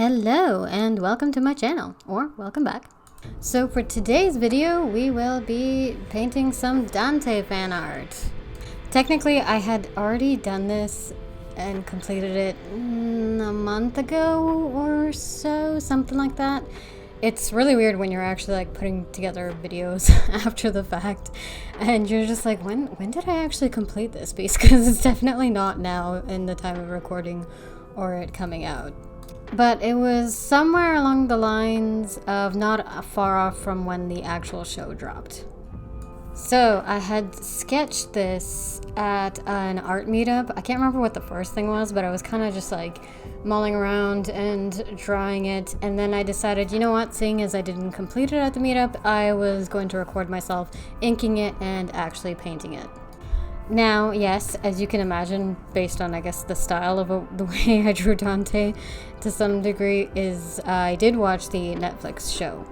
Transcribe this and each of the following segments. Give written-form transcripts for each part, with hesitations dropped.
Hello and welcome to my channel, or welcome back. So for today's video, we will be painting some Dante fan art. Technically, I had already done this and completed it a month ago or so, something like that. It's really weird when you're actually like putting together videos after the fact and you're just like, when did I actually complete this piece? Because it's definitely not now in the time of recording or it coming out. But it was somewhere along the lines of not far off from when the actual show dropped. So I had sketched this at an art meetup. I can't remember what the first thing was, but I was kind of just like mulling around and drawing it. And then I decided, you know what, seeing as I didn't complete it at the meetup, I was going to record myself inking it and actually painting it. Now, yes, as you can imagine, based on, I guess, the style of the way I drew Dante to some degree, is I did watch the Netflix show.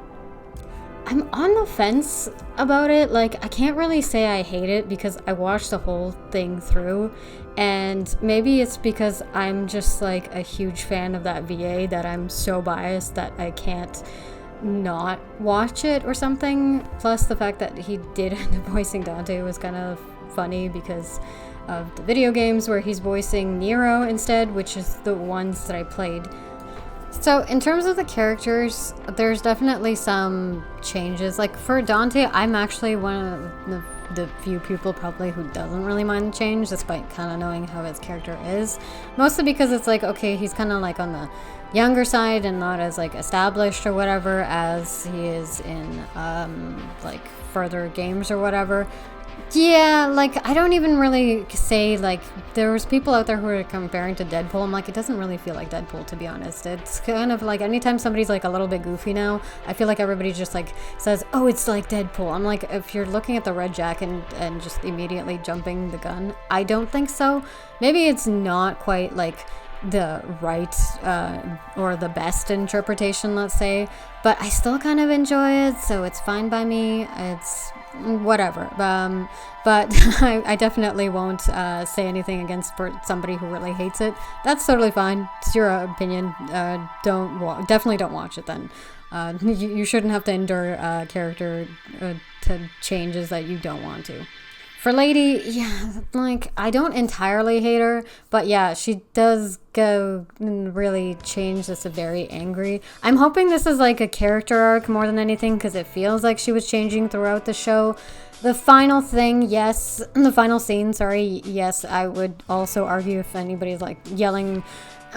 I'm on the fence about it. Like, I can't really say I hate it because I watched the whole thing through, and maybe it's because I'm just like a huge fan of that VA that I'm so biased that I can't not watch it or something. Plus the fact that he did end up voicing Dante was kind of funny because of the video games where he's voicing Nero instead, which is the ones that I played. So in terms of the characters, there's definitely some changes. Like for Dante, I'm actually one of the few people probably who doesn't really mind the change, despite kind of knowing how his character is. Mostly because it's like, okay, he's kind of like on the younger side and not as like established or whatever as he is in like further games or whatever. Yeah, like, I don't even really say, like, there was people out there who were comparing to Deadpool. I'm like, it doesn't really feel like Deadpool, to be honest. It's kind of like, anytime somebody's, like, a little bit goofy now, I feel like everybody just, like, says, oh, it's like Deadpool. I'm like, if you're looking at the red jacket and just immediately jumping the gun, I don't think so. Maybe it's not quite, like, the right or the best interpretation, let's say, but I still kind of enjoy it, so it's fine by me. It's whatever, but I definitely won't say anything against somebody who really hates it. That's totally fine. It's your opinion. Definitely don't watch it then. You shouldn't have to endure character to changes that you don't want to. For Lady, yeah, like, I don't entirely hate her, but yeah, she does go and really change this to very angry. I'm hoping this is like a character arc more than anything, because it feels like she was changing throughout the show. The final scene, yes, I would also argue if anybody's like yelling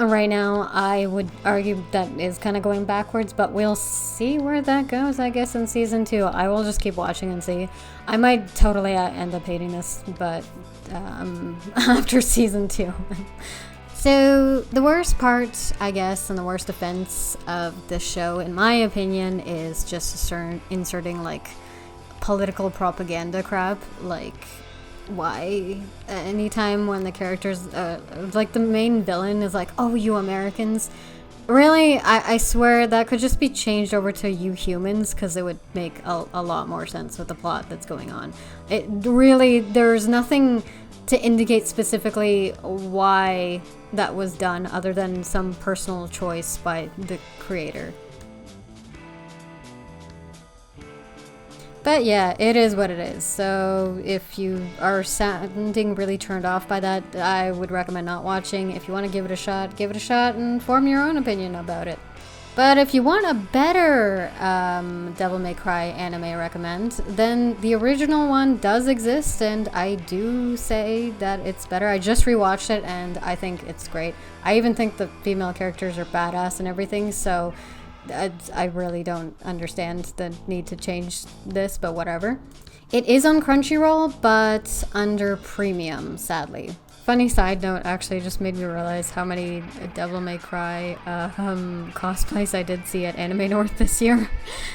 right now, I would argue that is kind of going backwards, but we'll see where that goes, I guess, in season 2. I will just keep watching and see. I might totally end up hating this, but after season 2. So the worst part, I guess, and the worst offense of the show, in my opinion, is just inserting like political propaganda crap. Like, why anytime when the characters like the main villain is like, oh, you Americans, really, I swear that could just be changed over to you humans, because it would make a lot more sense with the plot that's going on. It really, there's nothing to indicate specifically why that was done other than some personal choice by the creator. But yeah, it is what it is. So if you are sounding really turned off by that, I would recommend not watching. If you want to give it a shot and form your own opinion about it. But if you want a better Devil May Cry anime recommend, then the original one does exist, and I do say that it's better. I just rewatched it, and I think it's great. I even think the female characters are badass and everything, so I really don't understand the need to change this, but whatever. It is on Crunchyroll, but under premium, sadly. Funny side note, actually, just made me realize how many Devil May Cry cosplays I did see at Anime North this year.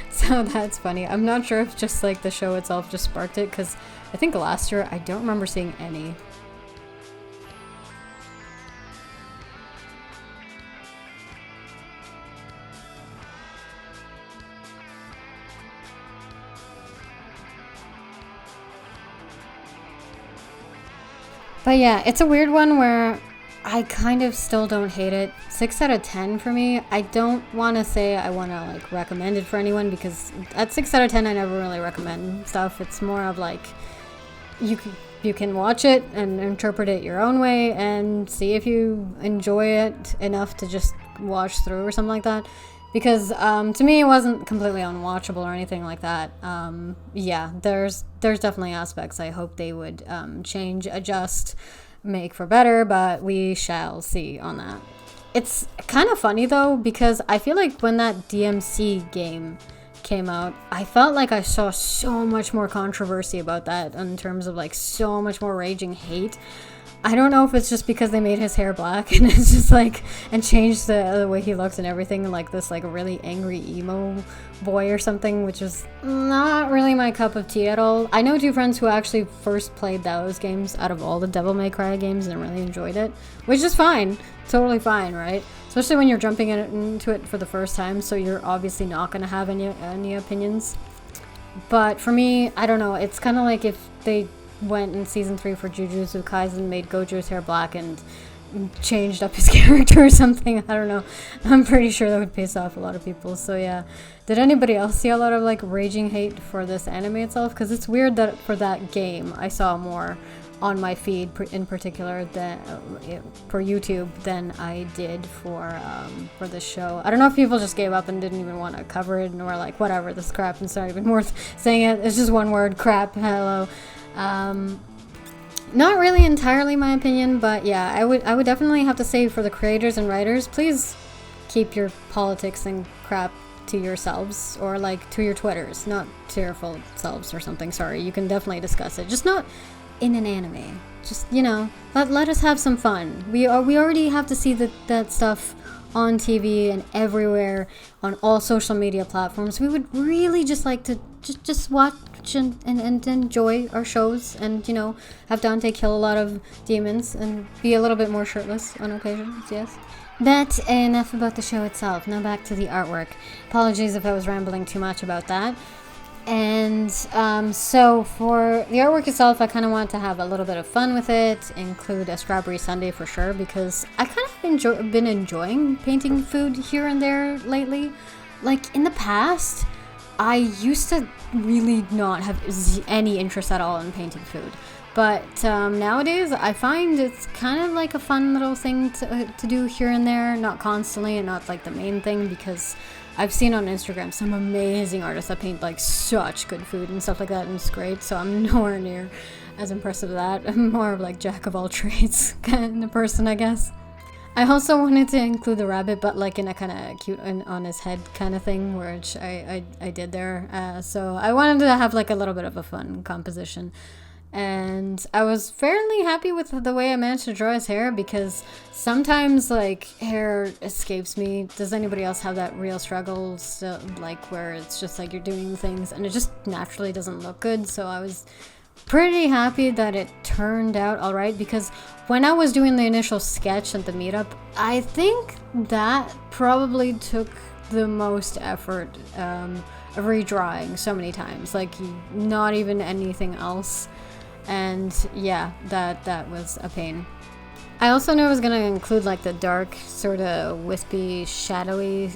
So that's funny. I'm not sure if just like the show itself just sparked it, because I think last year I don't remember seeing any. But yeah, it's a weird one where I kind of still don't hate it. 6 out of 10 for me. I don't want to say I want to like recommend it for anyone, because at 6 out of 10 I never really recommend stuff. It's more of like you can watch it and interpret it your own way and see if you enjoy it enough to just watch through or something like that. Because to me, it wasn't completely unwatchable or anything like that. Yeah, there's definitely aspects I hope they would change, adjust, make for better, but we shall see on that. It's kind of funny though, because I feel like when that DMC game came out, I felt like I saw so much more controversy about that, in terms of like so much more raging hate. I don't know if it's just because they made his hair black and it's just like, and changed the way he looks and everything, like this like really angry emo boy or something, which is not really my cup of tea at all. I know 2 friends who actually first played those games out of all the Devil May Cry games and really enjoyed it, which is fine, totally fine, right? Especially when you're jumping into it for the first time, so you're obviously not going to have any opinions. But for me, I don't know, it's kind of like if they went in season 3 for Jujutsu Kaisen, made Gojo's hair black and changed up his character or something. I don't know. I'm pretty sure that would piss off a lot of people. So yeah. Did anybody else see a lot of like raging hate for this anime itself? Because it's weird that for that game I saw more on my feed in particular than for YouTube than I did for this show. I don't know if people just gave up and didn't even want to cover it and were like, whatever, this crap, and it's not even worth saying it. It's just one word, crap, hello. Not really entirely my opinion, but yeah, I would definitely have to say, for the creators and writers, please keep your politics and crap to yourselves, or like to your Twitters, not to your full selves or something. Sorry, you can definitely discuss it, just not in an anime. Just, you know, let us have some fun. We already have to see that stuff on TV and everywhere on all social media platforms. We would really just like to just watch and enjoy our shows, and, you know, have Dante kill a lot of demons and be a little bit more shirtless on occasions, yes. But enough about the show itself. Now back to the artwork. Apologies if I was rambling too much about that. And so for the artwork itself, I kind of want to have a little bit of fun with it, include a strawberry sundae for sure, because I kind of been enjoying painting food here and there lately. Like in the past, I used to really not have any interest at all in painting food. But nowadays, I find it's kind of like a fun little thing to do here and there, not constantly and not like the main thing, because I've seen on Instagram some amazing artists that paint like such good food and stuff like that, and it's great. So I'm nowhere near as impressed with that. I'm more of like jack of all trades kind of person, I guess. I also wanted to include the rabbit, but like in a kind of cute and on his head kind of thing, which I did there. So I wanted to have like a little bit of a fun composition. And I was fairly happy with the way I managed to draw his hair, because sometimes like hair escapes me. Does anybody else have that real struggle, so, like where it's just like you're doing things and it just naturally doesn't look good? So I was pretty happy that it turned out all right, because when I was doing the initial sketch at the meetup, I think that probably took the most effort of redrawing so many times, like not even anything else. And yeah, that was a pain. I also knew I was going to include like the dark, sort of wispy, shadowy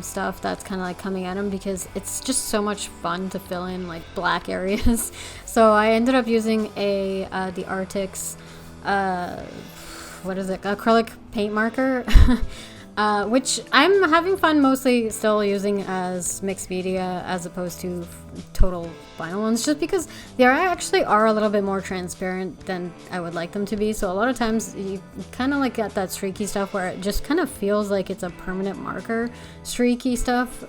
stuff that's kind of like coming at him, because it's just so much fun to fill in like black areas. So I ended up using the Arctic's, acrylic paint marker, which I'm having fun mostly still using as mixed media as opposed to total vinyl ones, just because they actually are a little bit more transparent than I would like them to be. So a lot of times you kind of like get that streaky stuff where it just kind of feels like it's a permanent marker, streaky stuff,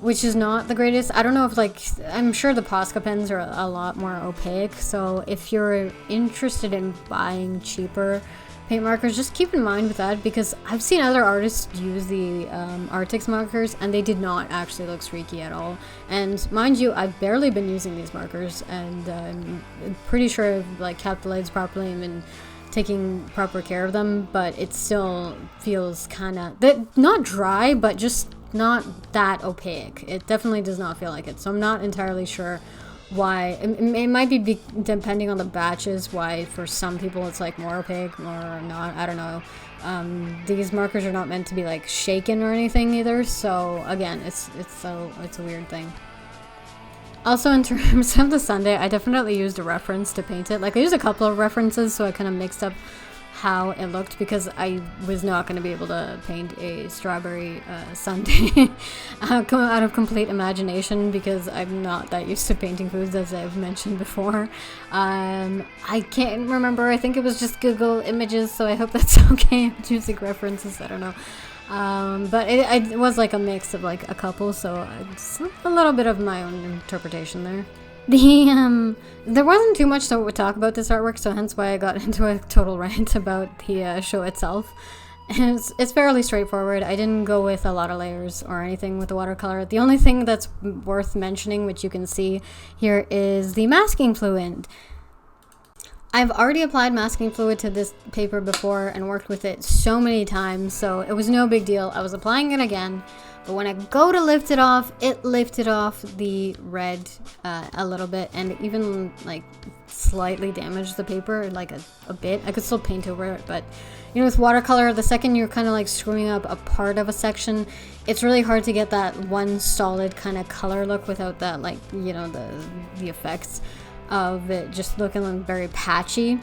which is not the greatest. I don't know if like, I'm sure the Posca pens are a lot more opaque, so if you're interested in buying cheaper paint markers, just keep in mind with that, because I've seen other artists use the Arctic's markers and they did not actually look streaky at all. And mind you, I've barely been using these markers, and I'm pretty sure I've like capped the lids properly and been taking proper care of them, but it still feels kind of not dry, but just not that opaque. It definitely does not feel like it, so I'm not entirely sure why it might be depending on the batches, why for some people it's like more opaque, more not, I don't know. These markers are not meant to be like shaken or anything either, so again, it's a weird thing. Also, in terms of the sundae, I definitely used a reference to paint it. Like, I used a couple of references, so I kind of mixed up how it looked, because I was not going to be able to paint a strawberry sundae out of complete imagination, because I'm not that used to painting foods, as I've mentioned before. I can't remember. I think it was just Google Images, so I hope that's okay. I'm using references. I don't know. But it was like a mix of like a couple, so it's a little bit of my own interpretation there. There wasn't too much to talk about this artwork, so hence why I got into a total rant about the show itself. It's fairly straightforward. I didn't go with a lot of layers or anything with the watercolor. The only thing that's worth mentioning, which you can see here, is the masking fluid. I've already applied masking fluid to this paper before and worked with it so many times, so it was no big deal. I was applying it again, but when I go to lift it lifted off the red a little bit, and even like slightly damaged the paper, like a bit. I could still paint over it, but you know, with watercolor, the second you're kind of like screwing up a part of a section, it's really hard to get that one solid kind of color look without that, like, you know, the effects of it just looking very patchy.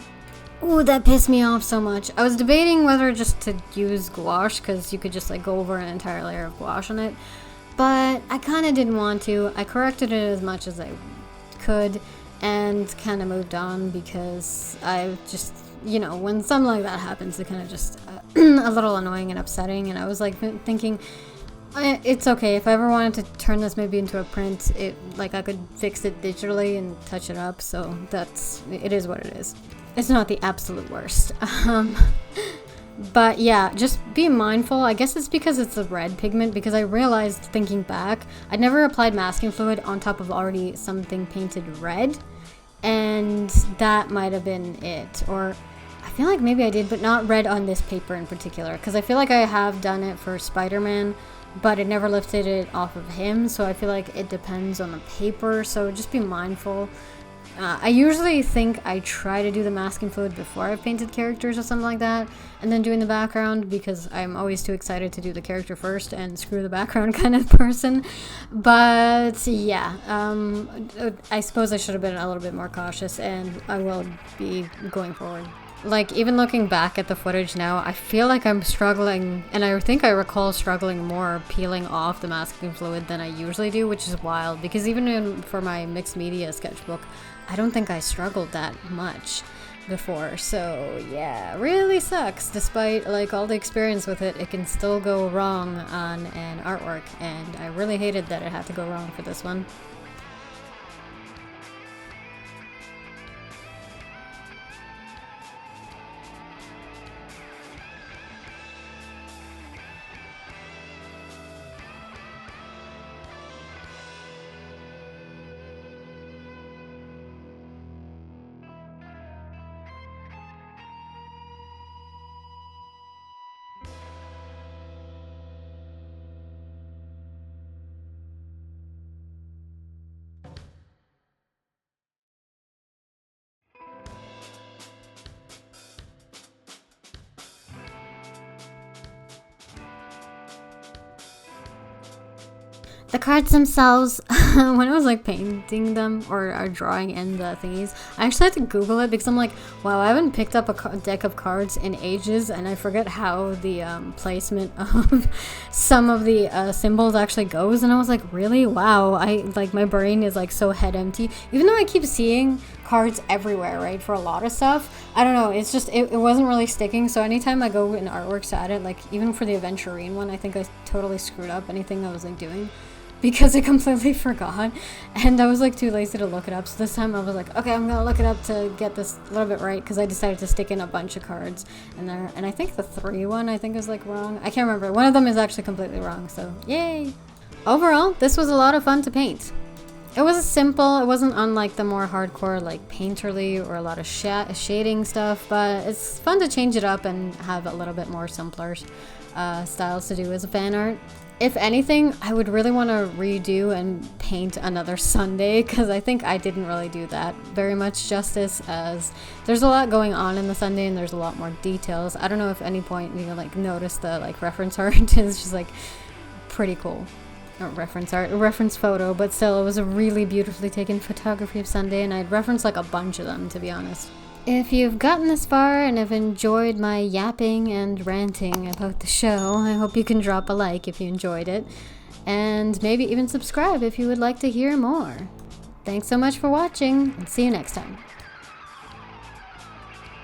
Ooh, that pissed me off so much. I was debating whether just to use gouache, because you could just like go over an entire layer of gouache on it, but I kind of didn't want to. I corrected it as much as I could and kind of moved on, because I just, you know, when something like that happens, it kind of just a little annoying and upsetting, and I was like thinking, it's okay. If I ever wanted to turn this maybe into a print, like I could fix it digitally and touch it up, so it is what it is. It's not the absolute worst. But yeah, just be mindful. I guess it's because it's a red pigment, because I realized thinking back, I'd never applied masking fluid on top of already something painted red, and that might have been it. Or I feel like maybe I did, but not red on this paper in particular, because I feel like I have done it for Spider-Man, but it never lifted it off of him, so I feel like it depends on the paper, so just be mindful. I usually think I try to do the masking fluid before I've painted characters or something like that, and then doing the background, because I'm always too excited to do the character first and screw the background kind of person. But yeah, I suppose I should have been a little bit more cautious, and I will be going forward. Like, even looking back at the footage now, I feel like I'm struggling, and I think I recall struggling more peeling off the masking fluid than I usually do, which is wild, because even for my mixed media sketchbook, I don't think I struggled that much before. So yeah, really sucks. Despite like all the experience with it, it can still go wrong on an artwork, and I really hated that it had to go wrong for this one. The cards themselves, when I was like painting them or drawing in the thingies, I actually had to Google it, because I'm like, wow, I haven't picked up a deck of cards in ages, and I forget how the placement of some of the symbols actually goes, and I was like, really? Wow, my brain is like so head empty, even though I keep seeing cards everywhere, right, for a lot of stuff. I don't know, it's just, it wasn't really sticking, so anytime I go in artworks to add it, like even for the Aventurine one, I think I totally screwed up anything I was like doing, because I completely forgot, and I was like too lazy to look it up. So this time I was like, okay, I'm gonna look it up to get this a little bit right, because I decided to stick in a bunch of cards in there, and I think the 3 one I think is like wrong. I can't remember. One of them is actually completely wrong, so yay. Overall, this was a lot of fun to paint. It was simple. It wasn't unlike the more hardcore like painterly or a lot of shading stuff, but it's fun to change it up and have a little bit more simpler styles to do as a fan art. If anything, I would really want to redo and paint another Sunday, because I think I didn't really do that very much justice, as there's a lot going on in the Sunday and there's a lot more details. I don't know if at any point you like notice the like reference art is just like pretty cool. Not reference art, a reference photo, but still it was a really beautifully taken photography of Sunday, and I'd reference like a bunch of them, to be honest. If you've gotten this far and have enjoyed my yapping and ranting about the show, I hope you can drop a like if you enjoyed it, and maybe even subscribe if you would like to hear more. Thanks so much for watching, and see you next time.